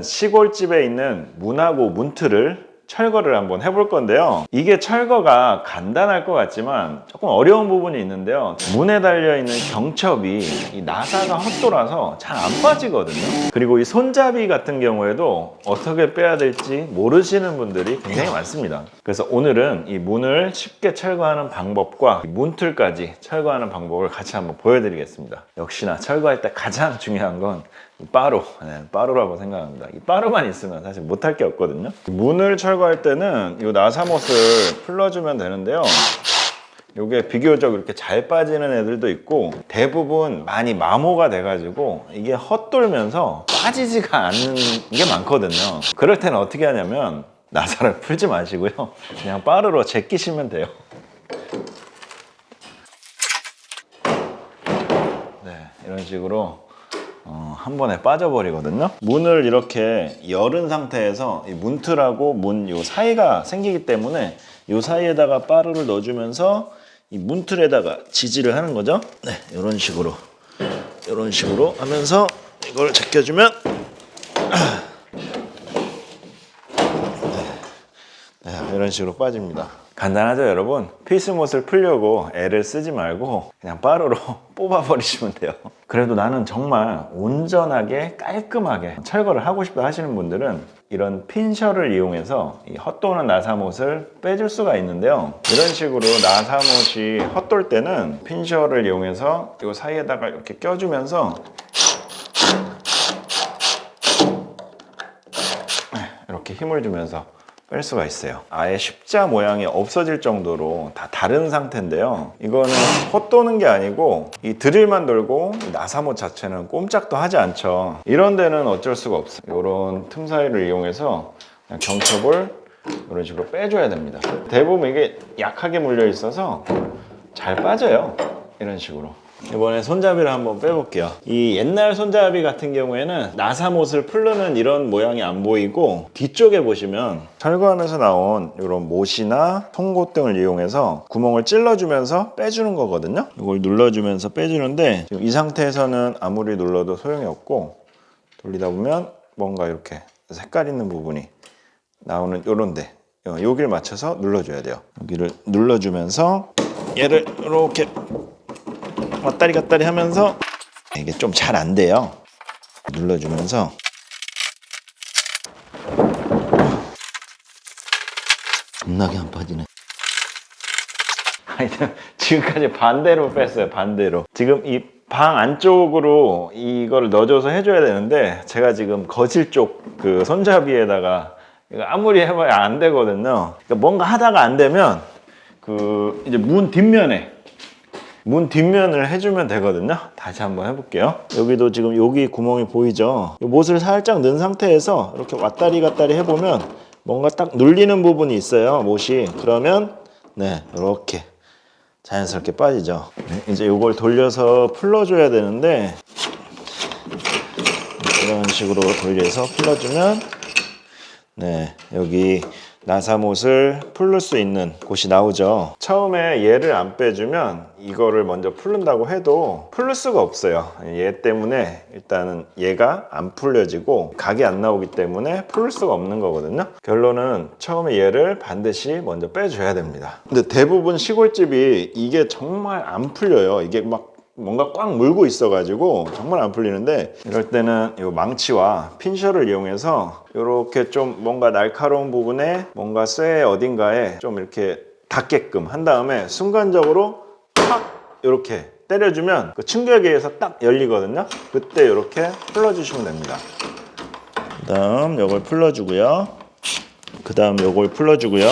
시골집에 있는 문하고 문틀을 철거를 한번 해볼 건데요. 이게 철거가 간단할 것 같지만 조금 어려운 부분이 있는데요. 문에 달려있는 경첩이 이 나사가 헛돌아서 잘 안 빠지거든요. 그리고 이 손잡이 같은 경우에도 어떻게 빼야 될지 모르시는 분들이 굉장히 많습니다. 그래서 오늘은 이 문을 쉽게 철거하는 방법과 문틀까지 철거하는 방법을 같이 한번 보여드리겠습니다. 역시나 철거할 때 가장 중요한 건 이 빠루, 빠루라고 생각합니다. 이 빠루만 있으면 사실 못할 게 없거든요. 문을 철거할 때는 이 나사못을 풀러주면 되는데요. 이게 비교적 이렇게 잘 빠지는 애들도 있고 대부분 많이 마모가 돼가지고 이게 헛돌면서 빠지지가 않는 게 많거든요. 그럴 때는 어떻게 하냐면 나사를 풀지 마시고요. 그냥 빠루로 제끼시면 돼요. 네, 이런 식으로 한 번에 빠져버리거든요. 문을 이렇게 열은 상태에서 이 문틀하고 문 요 사이가 생기기 때문에 요 사이에다가 빠루를 넣어주면서 이 문틀에다가 지지를 하는 거죠. 네, 이런 식으로 하면서 이걸 제껴주면 네, 이런 식으로 빠집니다. 간단하죠, 여러분? 필수못을 풀려고 애를 쓰지 말고 그냥 빠루로 뽑아버리시면 돼요. 그래도 나는 정말 온전하게 깔끔하게 철거를 하고 싶다 하시는 분들은 이런 핀셔를 이용해서 이 헛도는 나사못을 빼줄 수가 있는데요. 이런 식으로 나사못이 헛돌 때는 핀셔를 이용해서 이 사이에다가 이렇게 껴주면서 이렇게 힘을 주면서 뺄 수가 있어요. 아예 십자 모양이 없어질 정도로 다 다른 상태인데요. 이거는 헛도는 게 아니고 이 드릴만 돌고 나사못 자체는 꼼짝도 하지 않죠. 이런 데는 어쩔 수가 없어요. 이런 틈 사이를 이용해서 그냥 경첩을 이런 식으로 빼줘야 됩니다. 대부분 이게 약하게 물려 있어서 잘 빠져요. 이런 식으로. 이번에 손잡이를 한번 빼볼게요. 이 옛날 손잡이 같은 경우에는 나사못을 풀르는 이런 모양이 안 보이고 뒤쪽에 보시면 철거하면서 나온 이런 못이나 송곳 등을 이용해서 구멍을 찔러주면서 빼주는 거거든요. 이걸 눌러주면서 빼주는데 지금 이 상태에서는 아무리 눌러도 소용이 없고 돌리다 보면 뭔가 이렇게 색깔 있는 부분이 나오는 요런데 여기를 맞춰서 눌러줘야 돼요. 여기를 눌러주면서 얘를 이렇게 왔다리 갔다리 하면서 이게 좀 잘 안 돼요. 눌러주면서 겁나게 안 빠지네. 하여튼 지금까지 반대로 뺐어요. 반대로. 지금 이 방 안쪽으로 이걸 넣어줘서 해줘야 되는데 제가 지금 거실 쪽 그 손잡이에다가 이거 아무리 해봐야 안 되거든요. 그러니까 뭔가 하다가 안 되면 그 이제 문 뒷면을 해주면 되거든요. 다시 한번 해볼게요. 여기도 지금 여기 구멍이 보이죠? 못을 살짝 넣은 상태에서 이렇게 왔다리 갔다리 해보면 뭔가 딱 눌리는 부분이 있어요. 못이. 그러면 네, 이렇게 자연스럽게 빠지죠. 네, 이제 이걸 돌려서 풀러줘야 되는데 이런 식으로 돌려서 풀러주면 네, 여기 나사못을 풀을 수 있는 곳이 나오죠. 처음에 얘를 안 빼주면 이거를 먼저 풀른다고 해도 풀을 수가 없어요. 얘 때문에 일단은 얘가 안 풀려지고 각이 안 나오기 때문에 풀을 수가 없는 거거든요. 결론은 처음에 얘를 반드시 먼저 빼줘야 됩니다. 근데 대부분 시골집이 이게 정말 안 풀려요. 이게 막 뭔가 꽉 물고 있어가지고 정말 안 풀리는데 이럴 때는 이 망치와 핀셔를 이용해서 이렇게 좀 뭔가 날카로운 부분에 뭔가 쇠 어딘가에 좀 이렇게 닿게끔 한 다음에 순간적으로 팍 이렇게 때려주면 그 충격에 의해서 딱 열리거든요. 그때 이렇게 풀러주시면 됩니다. 그 다음 이걸 풀러주고요. 그 다음 이걸 풀러주고요.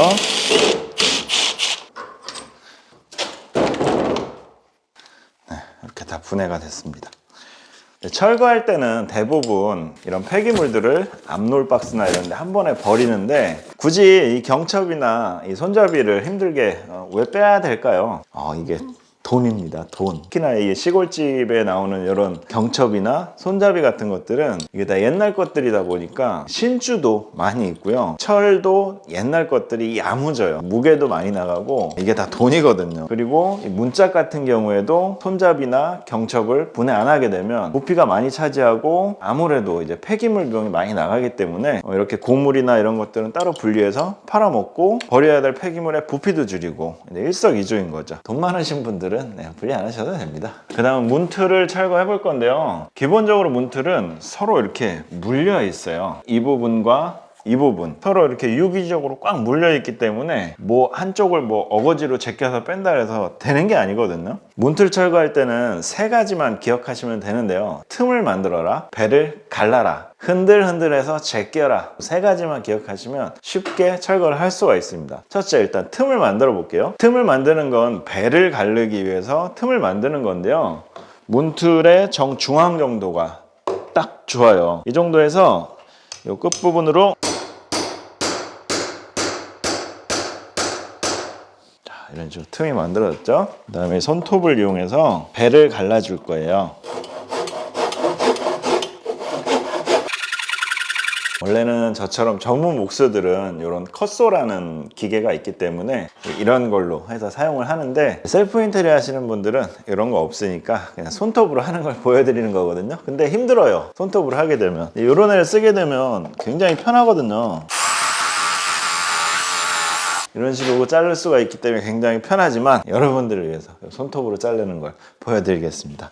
이렇게 다 분해가 됐습니다. 철거할 때는 대부분 이런 폐기물들을 압놀 박스나 이런 데 한 번에 버리는데 굳이 이 경첩이나 이 손잡이를 힘들게 왜 빼야 될까요? 이게 돈입니다. 돈. 특히나 이 시골집에 나오는 이런 경첩이나 손잡이 같은 것들은 이게 다 옛날 것들이다 보니까 신주도 많이 있고요. 철도 옛날 것들이 야무져요. 무게도 많이 나가고 이게 다 돈이거든요. 그리고 이 문짝 같은 경우에도 손잡이나 경첩을 분해 안 하게 되면 부피가 많이 차지하고 아무래도 이제 폐기물 비용이 많이 나가기 때문에 이렇게 고물이나 이런 것들은 따로 분리해서 팔아먹고 버려야 될 폐기물의 부피도 줄이고 일석이조인 거죠. 돈 많으신 분들은 분리 안 하셔도 됩니다. 그 다음 문틀을 철거해 볼 건데요. 기본적으로 문틀은 서로 이렇게 물려 있어요. 이 부분과 이 부분 서로 이렇게 유기적으로 꽉 물려 있기 때문에 뭐 한쪽을 뭐 어거지로 제껴서 뺀다 해서 되는 게 아니거든요. 문틀 철거할 때는 세 가지만 기억하시면 되는데요. 틈을 만들어라, 배를 갈라라, 흔들흔들해서 제껴라. 세 가지만 기억하시면 쉽게 철거를 할 수가 있습니다. 첫째, 일단 틈을 만들어 볼게요. 틈을 만드는 건 배를 가르기 위해서 틈을 만드는 건데요. 문틀의 정중앙 정도가 딱 좋아요. 이 정도에서 이 끝부분으로 이런 식으로 틈이 만들어졌죠. 그 다음에 손톱을 이용해서 배를 갈라줄 거예요. 원래는 저처럼 전문 목수들은 이런 컷소라는 기계가 있기 때문에 이런 걸로 해서 사용을 하는데 셀프 인테리어 하시는 분들은 이런 거 없으니까 그냥 손톱으로 하는 걸 보여드리는 거거든요. 근데 힘들어요. 손톱으로 하게 되면. 이런 애를 쓰게 되면 굉장히 편하거든요. 이런 식으로 자를 수가 있기 때문에 굉장히 편하지만 여러분들을 위해서 손톱으로 자르는 걸 보여드리겠습니다.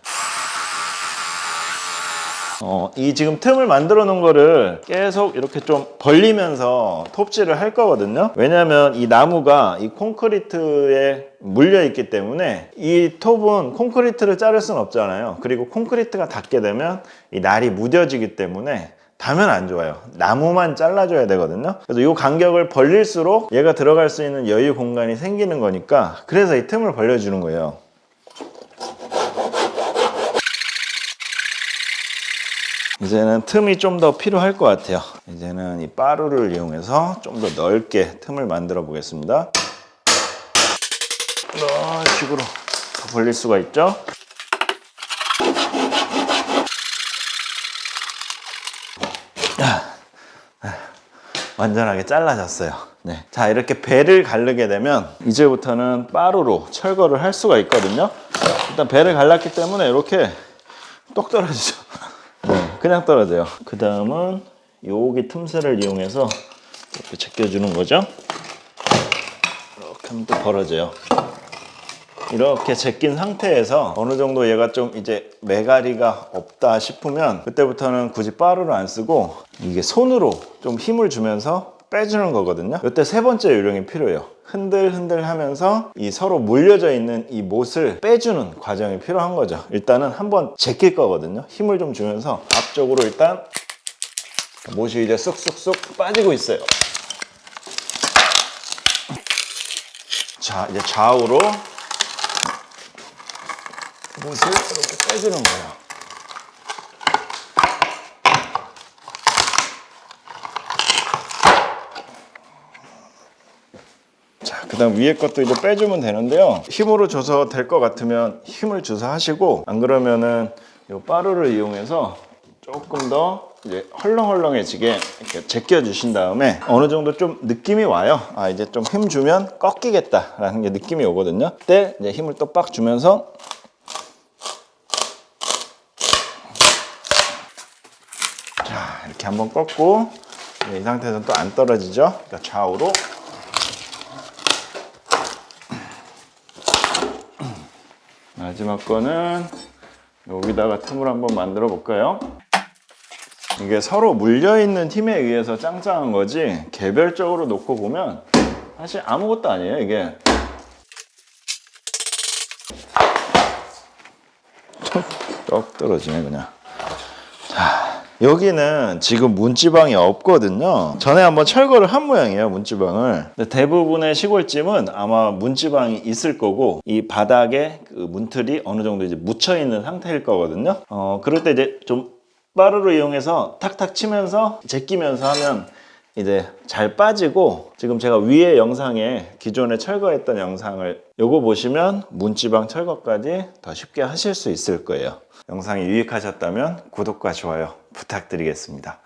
이 지금 틈을 만들어 놓은 거를 계속 이렇게 좀 벌리면서 톱질을 할 거거든요. 왜냐하면 이 나무가 이 콘크리트에 물려 있기 때문에 이 톱은 콘크리트를 자를 수는 없잖아요. 그리고 콘크리트가 닿게 되면 이 날이 무뎌지기 때문에 닿으면 안 좋아요. 나무만 잘라줘야 되거든요. 그래서 이 간격을 벌릴수록 얘가 들어갈 수 있는 여유 공간이 생기는 거니까 그래서 이 틈을 벌려주는 거예요. 이제는 틈이 좀 더 필요할 것 같아요. 이제는 이 빠루를 이용해서 좀 더 넓게 틈을 만들어 보겠습니다. 이런 식으로 더 벌릴 수가 있죠. 완전하게 잘라졌어요. 네. 자, 이렇게 배를 가르게 되면 이제부터는 빠루로 철거를 할 수가 있거든요. 일단 배를 갈랐기 때문에 이렇게 똑 떨어지죠. 네, 그냥 떨어져요. 그 다음은 여기 틈새를 이용해서 이렇게 제껴주는 거죠. 이렇게 하면 또 벌어져요. 이렇게 제낀 상태에서 어느 정도 얘가 좀 이제 매가리가 없다 싶으면 그때부터는 굳이 빠루를 안 쓰고 이게 손으로 좀 힘을 주면서 빼주는 거거든요. 이때 세 번째 요령이 필요해요. 흔들흔들 하면서 이 서로 물려져 있는 이 못을 빼주는 과정이 필요한 거죠. 일단은 한번 제낄 거거든요. 힘을 좀 주면서 앞쪽으로 일단 못이 이제 쑥쑥쑥 빠지고 있어요. 자, 이제 좌우로 못을 이렇게 빼주는 거예요. 자, 그 다음 위에 것도 이제 빼주면 되는데요. 힘으로 줘서 될 것 같으면 힘을 줘서 하시고, 안 그러면은 이 빠루를 이용해서 조금 더 이제 헐렁헐렁해지게 이렇게 제껴주신 다음에 어느 정도 좀 느낌이 와요. 아, 이제 좀 힘 주면 꺾이겠다라는 게 느낌이 오거든요. 그때 이제 힘을 또 빡 주면서 자, 이렇게 한번 꺾고 이 상태에서는 또 안 떨어지죠. 그러니까 좌우로 마지막 거는 여기다가 틈을 한번 만들어 볼까요? 이게 서로 물려있는 힘에 의해서 짱짱한 거지 개별적으로 놓고 보면 사실 아무것도 아니에요. 이게 떡 떨어지네 그냥. 자, 여기는 지금 문지방이 없거든요. 전에 한번 철거를 한 모양이에요, 문지방을. 근데 대부분의 시골집은 아마 문지방이 있을 거고 이 바닥에 그 문틀이 어느 정도 이제 묻혀 있는 상태일 거거든요. 그럴 때 이제 좀 빠루를 이용해서 탁탁 치면서 제끼면서 하면 이제 잘 빠지고, 지금 제가 위에 영상에 기존에 철거했던 영상을 요거 보시면 문지방 철거까지 더 쉽게 하실 수 있을 거예요. 영상이 유익하셨다면 구독과 좋아요 부탁드리겠습니다.